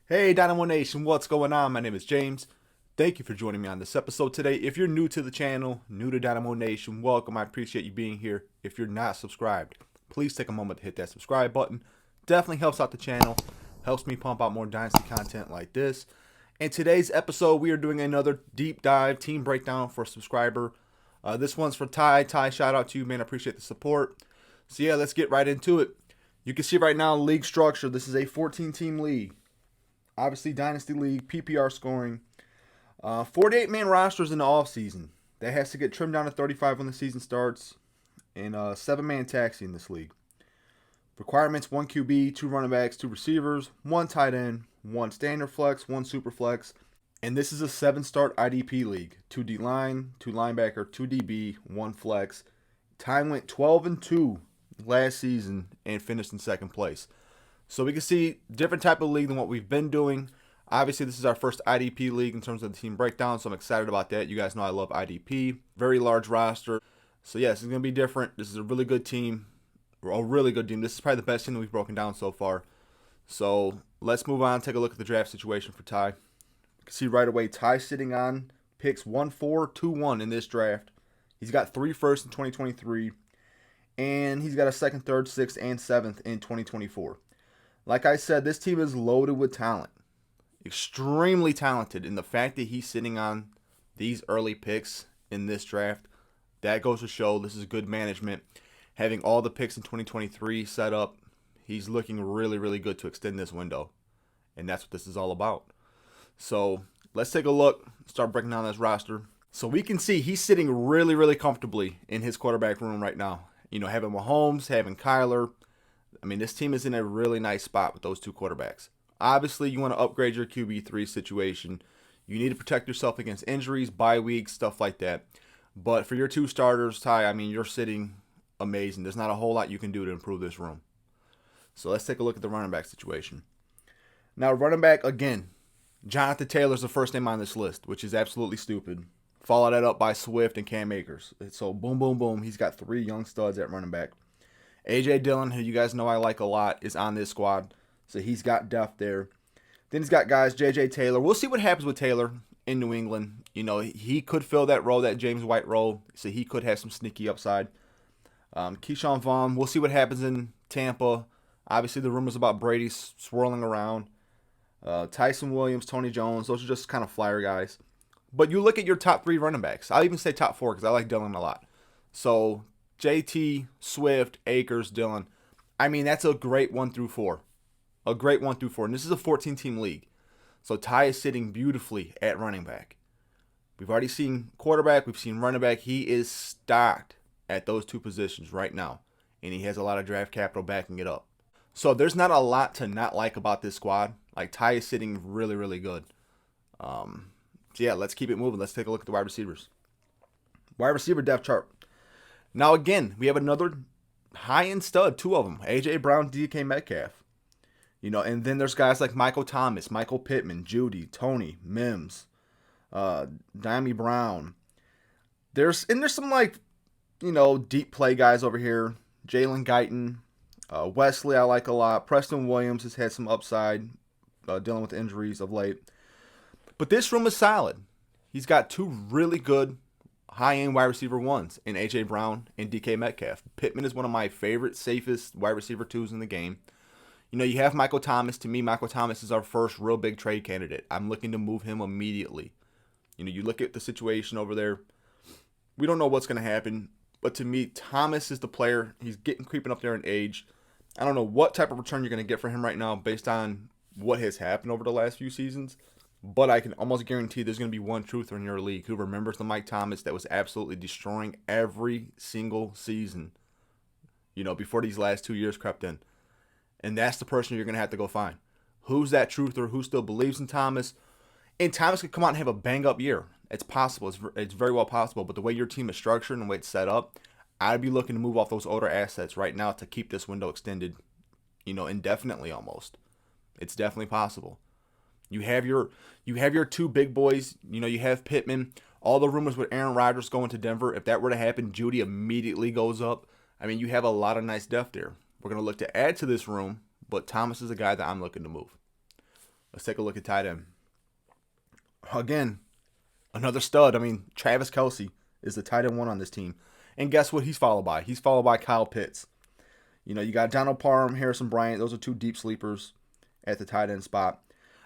Hey Dynamo Nation, what's going on? My name is James. Thank you for joining me on this episode today. If you're new to the channel, new to Dynamo Nation, welcome. I appreciate you being here. If you're not subscribed, please take a moment to hit that subscribe button. Definitely helps out the channel, helps me pump out more Dynasty content like this. In today's episode, we are doing another deep dive team breakdown for a subscriber. This one's for Ty. Ty, shout out to you, man. I appreciate the support. So yeah, let's get right into it. You can see right now league structure. This is a 14-team league. Obviously, Dynasty League, PPR scoring. 48-man rosters in the offseason. That has to get trimmed down to 35 when the season starts. And 7-man taxi in this league. Requirements, 1 QB, 2 running backs, 2 receivers, 1 tight end, 1 standard flex, 1 super flex. And this is a 7-start IDP league. 2 D-line, 2 linebacker, 2 DB, 1 flex. Time went 12-2 last season and finished in second place. So we can see different type of league than what we've been doing. Obviously, this is our first IDP league in terms of the team breakdown, so I'm excited about that. You guys know I love IDP. Very large roster. So yeah, this is going to be different. This is a really good team. A really good team. This is probably the best team that we've broken down so far. So let's move on, take a look at the draft situation for Ty. You can see right away, Ty sitting on picks 1, 4, 2, 1 in this draft. He's got 3 firsts in 2023. And he's got a 2nd, 3rd, 6th, and 7th in 2024. Like I said, this team is loaded with talent. Extremely talented. And the fact that he's sitting on these early picks in this draft, that goes to show this is good management. Having all the picks in 2023 set up, he's looking really, really good to extend this window. And that's what this is all about. So let's take a look, start breaking down this roster. So we can see he's sitting really, really comfortably in his quarterback room right now. You know, having Mahomes, having Kyler. I mean, this team is in a really nice spot with those 2 quarterbacks. Obviously, you want to upgrade your QB3 situation. You need to protect yourself against injuries, bye weeks, stuff like that. But for your 2 starters, Ty, I mean, you're sitting amazing. There's not a whole lot you can do to improve this room. So let's take a look at the running back situation. Now, running back, again, Jonathan Taylor's the first name on this list, which is absolutely stupid. Follow that up by Swift and Cam Akers. So boom, boom, boom. He's got 3 young studs at running back. A.J. Dillon, who you guys know I like a lot, is on this squad. So he's got depth there. Then he's got guys, J.J. Taylor. We'll see what happens with Taylor in New England. You know, he could fill that role, that James White role. So he could have some sneaky upside. Keyshawn Vaughn, we'll see what happens in Tampa. Obviously, the rumors about Brady swirling around. Tyson Williams, Tony Jones, those are just kind of flyer guys. But you look at your top 3 running backs. I'll even say top 4 because I like Dillon a lot. So JT, Swift, Akers, Dillon. I mean, that's a great 1 through 4. A great 1 through 4. And this is a 14-team league. So Ty is sitting beautifully at running back. We've already seen quarterback. We've seen running back. He is stocked at those 2 positions right now. And he has a lot of draft capital backing it up. So there's not a lot to not like about this squad. Like, Ty is sitting really, really good. So yeah, let's keep it moving. Let's take a look at the wide receivers. Wide receiver depth chart. Now, again, we have another high-end stud, 2 of them, A.J. Brown, DK Metcalf. You know, and then there's guys like Michael Thomas, Michael Pittman, Judy, Tony, Mims, Dynasty Brown. There's some, like, you know, deep play guys over here. Jalen Guyton, Wesley I like a lot. Preston Williams has had some upside, dealing with injuries of late. But this room is solid. He's got 2 really good high-end wide receiver 1s in A.J. Brown and DK Metcalf. Pittman is one of my favorite, safest wide receiver 2s in the game. You know, you have Michael Thomas. To me, Michael Thomas is our first real big trade candidate. I'm looking to move him immediately. You know, you look at the situation over there. We don't know what's going to happen. But to me, Thomas is the player. He's creeping up there in age. I don't know what type of return you're going to get for him right now based on what has happened over the last few seasons. But I can almost guarantee there's going to be one truther in your league who remembers the Mike Thomas that was absolutely destroying every single season, you know, before these last 2 years crept in. And that's the person you're going to have to go find. Who's that truther? Who still believes in Thomas? And Thomas could come out and have a bang-up year. It's possible. It's very well possible. But the way your team is structured and the way it's set up, I'd be looking to move off those older assets right now to keep this window extended, you know, indefinitely almost. It's definitely possible. You have your 2 big boys. You know, you have Pittman. All the rumors with Aaron Rodgers going to Denver. If that were to happen, Judy immediately goes up. I mean, you have a lot of nice depth there. We're going to look to add to this room, but Thomas is a guy that I'm looking to move. Let's take a look at tight end. Again, another stud. I mean, Travis Kelce is the tight end 1 on this team. And guess what he's followed by? He's followed by Kyle Pitts. You know, you got Donald Parham, Harrison Bryant. Those are 2 deep sleepers at the tight end spot.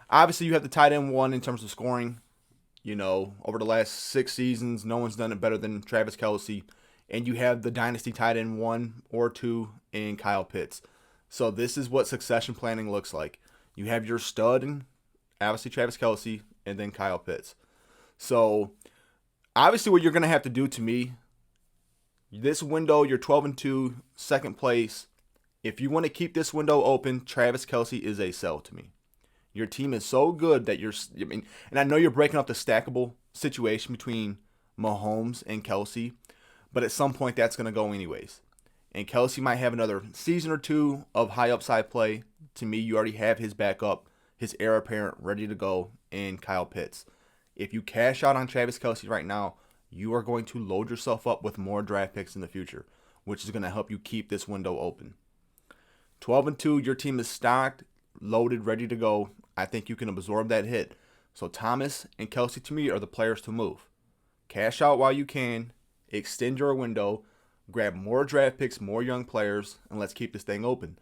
Obviously, you have the tight end 1 in terms of scoring. You know, over the last 6 seasons, no one's done it better than Travis Kelce. And you have the dynasty tight end 1 or 2 in Kyle Pitts. So this is what succession planning looks like. You have your stud, and obviously Travis Kelce, and then Kyle Pitts. So obviously what you're going to have to do, to me, this window, you're 12-2, second place. If you want to keep this window open, Travis Kelce is a sell to me. Your team is so good that and I know you're breaking up the stackable situation between Mahomes and Kelce, but at some point that's going to go anyways. And Kelce might have another season or 2 of high upside play. To me, you already have his backup, his heir apparent, ready to go in Kyle Pitts. If you cash out on Travis Kelce right now, you are going to load yourself up with more draft picks in the future, which is going to help you keep this window open. 12-2, your team is stocked, loaded, ready to go. I think you can absorb that hit. So Thomas and Kelce, to me, are the players to move. Cash out while you can, extend your window, grab more draft picks, more young players, and let's keep this thing open.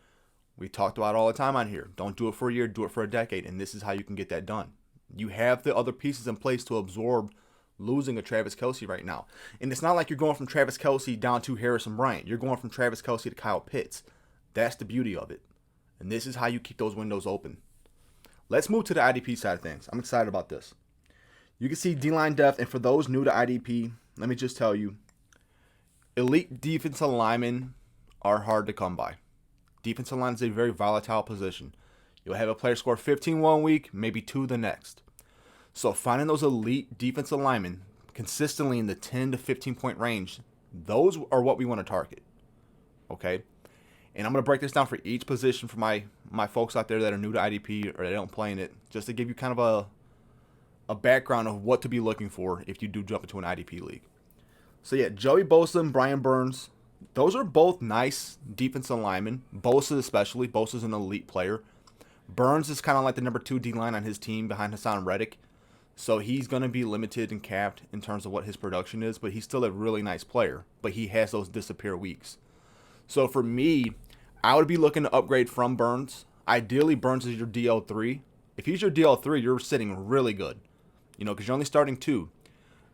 We talked about it all the time on here. Don't do it for a year, do it for a decade, and this is how you can get that done. You have the other pieces in place to absorb losing a Travis Kelce right now. And it's not like you're going from Travis Kelce down to Harrison Bryant. You're going from Travis Kelce to Kyle Pitts. That's the beauty of it. And this is how you keep those windows open. Let's move to the IDP side of things. I'm excited about this. You can see D-line depth, and for those new to IDP, let me just tell you, elite defensive linemen are hard to come by. Defensive line is a very volatile position. You'll have a player score 15 one week, maybe 2 the next. So finding those elite defensive linemen consistently in the 10 to 15 point range, those are what we want to target. Okay? And I'm going to break this down for each position for my folks out there that are new to IDP or they don't play in it, just to give you kind of a background of what to be looking for if you do jump into an IDP league. So yeah, Joey Bosa and Brian Burns, those are both nice defensive linemen. Bosa especially. Bosa's an elite player. Burns is kind of like the number 2 D-line on his team behind Hassan Reddick. So he's going to be limited and capped in terms of what his production is, but he's still a really nice player. But he has those disappear weeks. So for me, I would be looking to upgrade from Burns. Ideally, Burns is your DL3. If he's your DL3, you're sitting really good. You know, because you're only starting 2.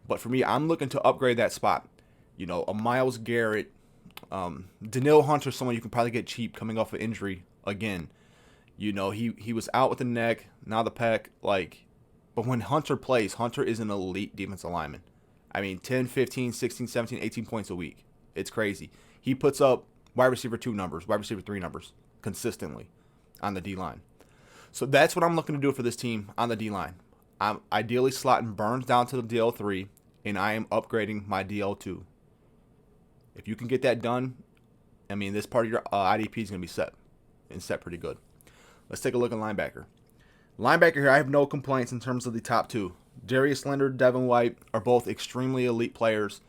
But for me, I'm looking to upgrade that spot. You know, a Myles Garrett, Danielle Hunter, someone you can probably get cheap coming off of injury again. You know, he was out with the neck, now the pec, but when Hunter plays, Hunter is an elite defensive lineman. I mean, 10, 15, 16, 17, 18 points a week. It's crazy. He puts up wide receiver 2 numbers, wide receiver 3 numbers consistently on the D-line. So that's what I'm looking to do for this team on the D-line. I'm ideally slotting Burns down to the DL3, and I am upgrading my DL2. If you can get that done, I mean, this part of your IDP is going to be set pretty good. Let's take a look at linebacker. Linebacker here, I have no complaints in terms of the top 2. Darius Leonard, Devin White are both extremely elite players.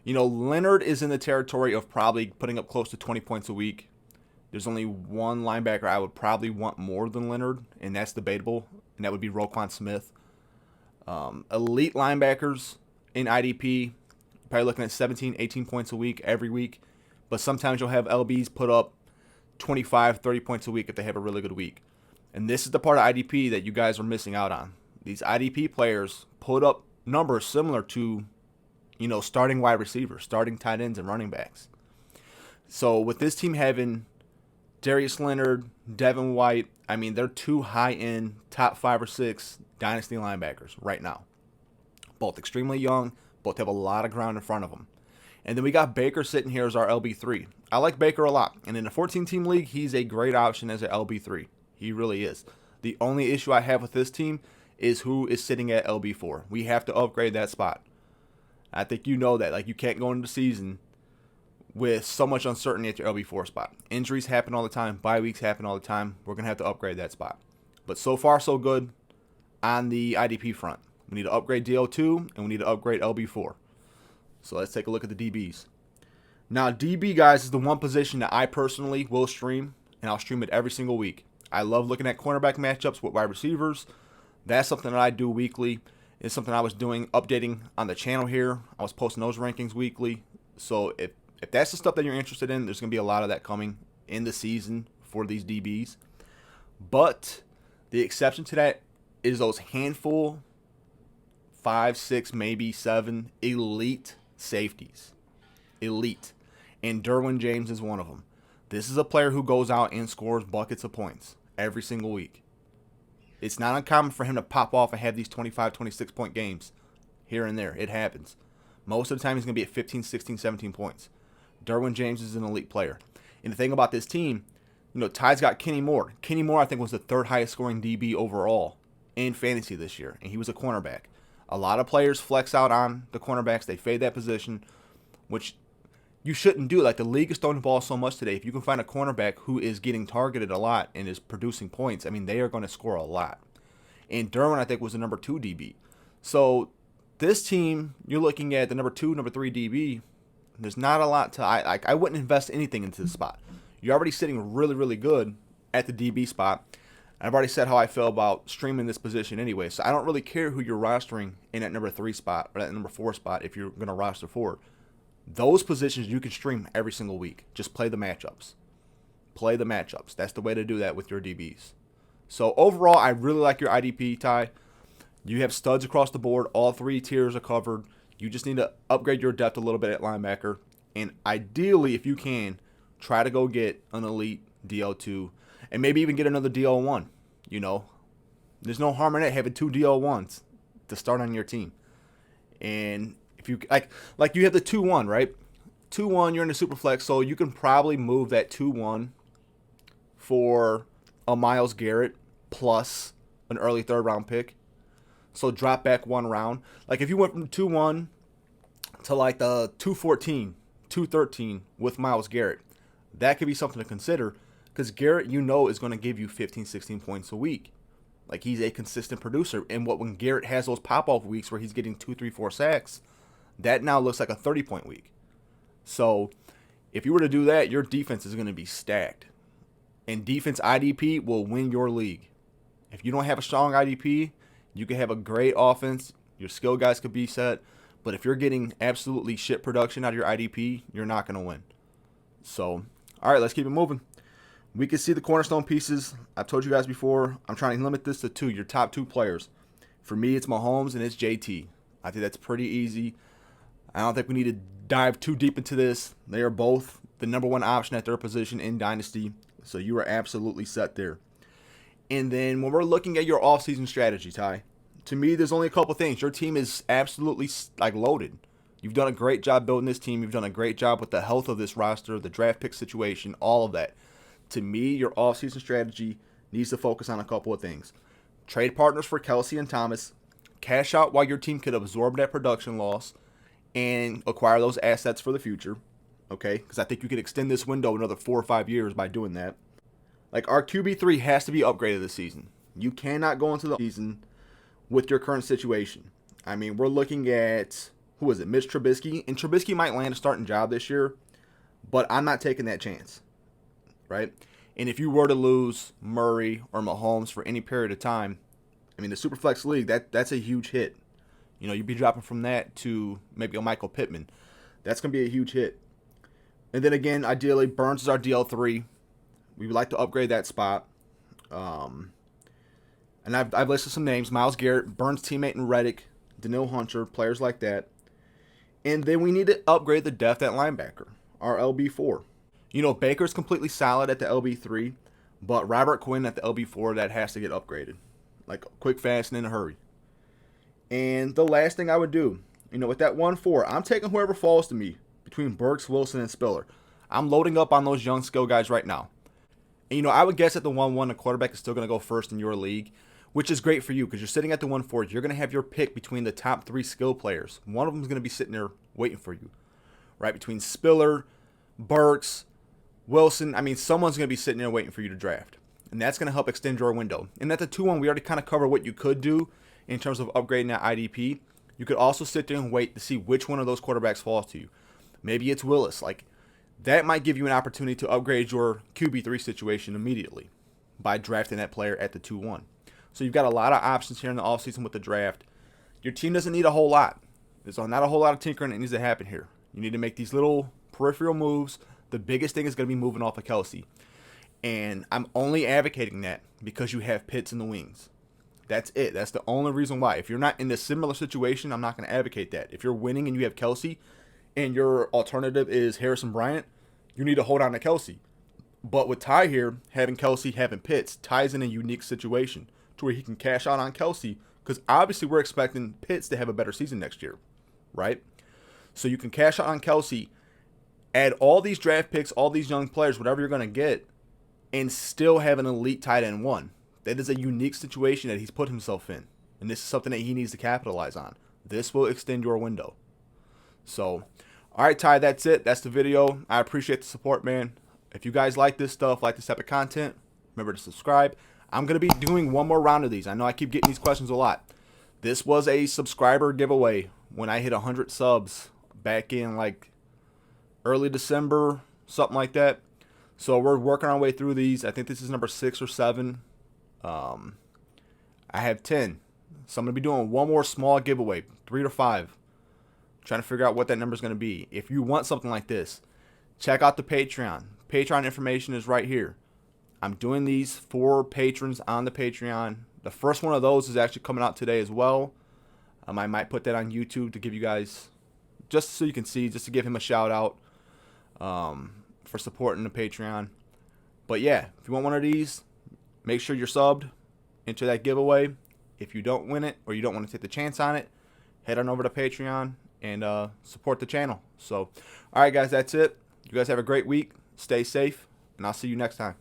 You know, Leonard is in the territory of probably putting up close to 20 points a week. There's only one linebacker I would probably want more than Leonard, and that's debatable, and that would be Roquan Smith. Elite linebackers in IDP, probably looking at 17, 18 points a week every week, but sometimes you'll have LBs put up 25, 30 points a week if they have a really good week. And this is the part of IDP that you guys are missing out on. These IDP players put up numbers similar to, you know, starting wide receivers, starting tight ends, and running backs. So with this team having Darius Leonard, Devin White, I mean, they're 2 high-end, top 5 or 6 dynasty linebackers right now. Both extremely young, both have a lot of ground in front of them. And then we got Baker sitting here as our LB3. I like Baker a lot. And in a 14-team league, he's a great option as an LB3. He really is. The only issue I have with this team is who is sitting at LB4. We have to upgrade that spot. I think you know that. You can't go into the season with so much uncertainty at your LB4 spot. Injuries happen all the time. Bye weeks happen all the time. We're going to have to upgrade that spot. But so far, so good on the IDP front. We need to upgrade DL2, and we need to upgrade LB4. So let's take a look at the DBs. Now, DB, guys, is the one position that I personally will stream, and I'll stream it every single week. I love looking at cornerback matchups with wide receivers. That's something that I do weekly. It's something I was doing, updating on the channel here. I was posting those rankings weekly. So if that's the stuff that you're interested in, there's going to be a lot of that coming in the season for these DBs. But the exception to that is those handful, 5, 6, maybe 7 elite safeties. Elite. And Derwin James is one of them. This is a player who goes out and scores buckets of points every single week. It's not uncommon for him to pop off and have these 25, 26-point games here and there. It happens. Most of the time, he's going to be at 15, 16, 17 points. Derwin James is an elite player. And the thing about this team, Ty's got Kenny Moore. Kenny Moore, I think, was the 3rd highest scoring DB overall in fantasy this year, and he was a cornerback. A lot of players flex out on the cornerbacks. They fade that position, which you shouldn't do. Like, the league is throwing the ball so much today. If you can find a cornerback who is getting targeted a lot and is producing points, I mean, they are going to score a lot. And Derwin, I think, was the number 2 DB. So this team, you're looking at the number 2, number 3 DB. There's not a lot to. I wouldn't invest anything into this spot. You're already sitting really, really good at the DB spot. I've already said how I feel about streaming this position anyway, so I don't really care who you're rostering in that number 3 spot or that number 4 spot if you're going to roster forward. Those positions you can stream every single week. Just play the matchups. Play the matchups. That's the way to do that with your DBs. So overall, I really like your IDP, Ty. You have studs across the board. All 3 tiers are covered. You just need to upgrade your depth a little bit at linebacker. And ideally, if you can, try to go get an elite DL2 and maybe even get another DL1. There's no harm in it having 2 DL1s to start on your team. And if you like you have the 2-1, right? 2-1, you're in the super flex, so you can probably move that 2-1 for a Myles Garrett plus an early 3rd round pick. So drop back 1 round. Like if you went from 2-1 to like the 2-14, 2-13 with Myles Garrett, that could be something to consider because Garrett, is going to give you 15, 16 points a week. Like he's a consistent producer. And when Garrett has those pop-off weeks where he's getting 2, 3, 4 sacks, that now looks like a 30-point week. So if you were to do that, your defense is going to be stacked. And defense IDP will win your league. If you don't have a strong IDP, you can have a great offense. Your skill guys could be set. But if you're getting absolutely shit production out of your IDP, you're not going to win. So, all right, let's keep it moving. We can see the cornerstone pieces. I've told you guys before, I'm trying to limit this to 2, your top 2 players. For me, it's Mahomes and it's JT. I think that's pretty easy. I don't think we need to dive too deep into this. They are both the number 1 option at their position in Dynasty. So you are absolutely set there. And then when we're looking at your offseason strategy, Ty, to me, there's only a couple things. Your team is absolutely loaded. You've done a great job building this team. You've done a great job with the health of this roster, the draft pick situation, all of that. To me, your offseason strategy needs to focus on a couple of things. Trade partners for Kelsey and Thomas. Cash out while your team could absorb that production loss and acquire those assets for the future. Okay? Because I think you could extend this window another 4 or 5 years by doing that. Like, our QB3 has to be upgraded this season. You cannot go into the season with your current situation. I mean, we're looking at, who is it, Mitch Trubisky? And Trubisky might land a starting job this year, but I'm not taking that chance, right? And if you were to lose Murray or Mahomes for any period of time, I mean, the Superflex League, that's a huge hit. You'd be dropping from that to maybe a Michael Pittman. That's going to be a huge hit. And then again, ideally, Burns is our DL3. We would like to upgrade that spot. And I've listed some names. Myles Garrett, Burns' teammate in Reddick, Daniil Hunter, players like that. And then we need to upgrade the depth at linebacker, our LB4. Baker's completely solid at the LB3, but Robert Quinn at the LB4, that has to get upgraded. Like, quick, fast, and in a hurry. And the last thing I would do, with that 1-4, I'm taking whoever falls to me between Burks, Wilson, and Spiller. I'm loading up on those young skill guys right now. And, I would guess at the 1-1, the quarterback is still going to go first in your league, which is great for you because you're sitting at the 1-4. You're going to have your pick between the top 3 skill players. One of them is going to be sitting there waiting for you, right? Between Spiller, Burks, Wilson, someone's going to be sitting there waiting for you to draft. And that's going to help extend your window. And at the 2-1, we already kind of covered what you could do in terms of upgrading that IDP. You could also sit there and wait to see which one of those quarterbacks falls to you. Maybe it's Willis. That might give you an opportunity to upgrade your QB3 situation immediately. by drafting that player at the 2-1. So you've got a lot of options here in the offseason with the draft. Your team doesn't need a whole lot. There's not a whole lot of tinkering that needs to happen here. You need to make these little peripheral moves. The biggest thing is going to be moving off of Kelsey. And I'm only advocating that because you have Pitts in the wings. That's it. That's the only reason why. If you're not in a similar situation, I'm not going to advocate that. If you're winning and you have Kelsey and your alternative is Harrison Bryant, you need to hold on to Kelsey. But with Ty here, having Kelsey, having Pitts, Ty's in a unique situation to where he can cash out on Kelsey because obviously we're expecting Pitts to have a better season next year, right? So you can cash out on Kelsey, add all these draft picks, all these young players, whatever you're going to get, and still have an elite tight end one. That is a unique situation that he's put himself in. And this is something that he needs to capitalize on. This will extend your window. So, all right, Ty, that's it. That's the video. I appreciate the support, man. If you guys like this stuff, like this type of content, remember to subscribe. I'm going to be doing one more round of these. I know I keep getting these questions a lot. This was a subscriber giveaway when I hit 100 subs back in like early December, something like that. So we're working our way through these. I think this is number 6 or 7. I have 10. So I'm going to be doing one more small giveaway, 3 to 5. Trying to figure out what that number is going to be. If you want something like this, check out the Patreon. Patreon information is right here. I'm doing these for patrons on the Patreon. The first one of those is actually coming out today as well. I might put that on YouTube to give you guys, just so you can see, just to give him a shout out for supporting the Patreon. But yeah, if you want one of these, make sure you're subbed into that giveaway. If you don't win it or you don't want to take the chance on it, head on over to Patreon and support the channel. So, all right, guys, that's it. You guys have a great week. Stay safe, and I'll see you next time.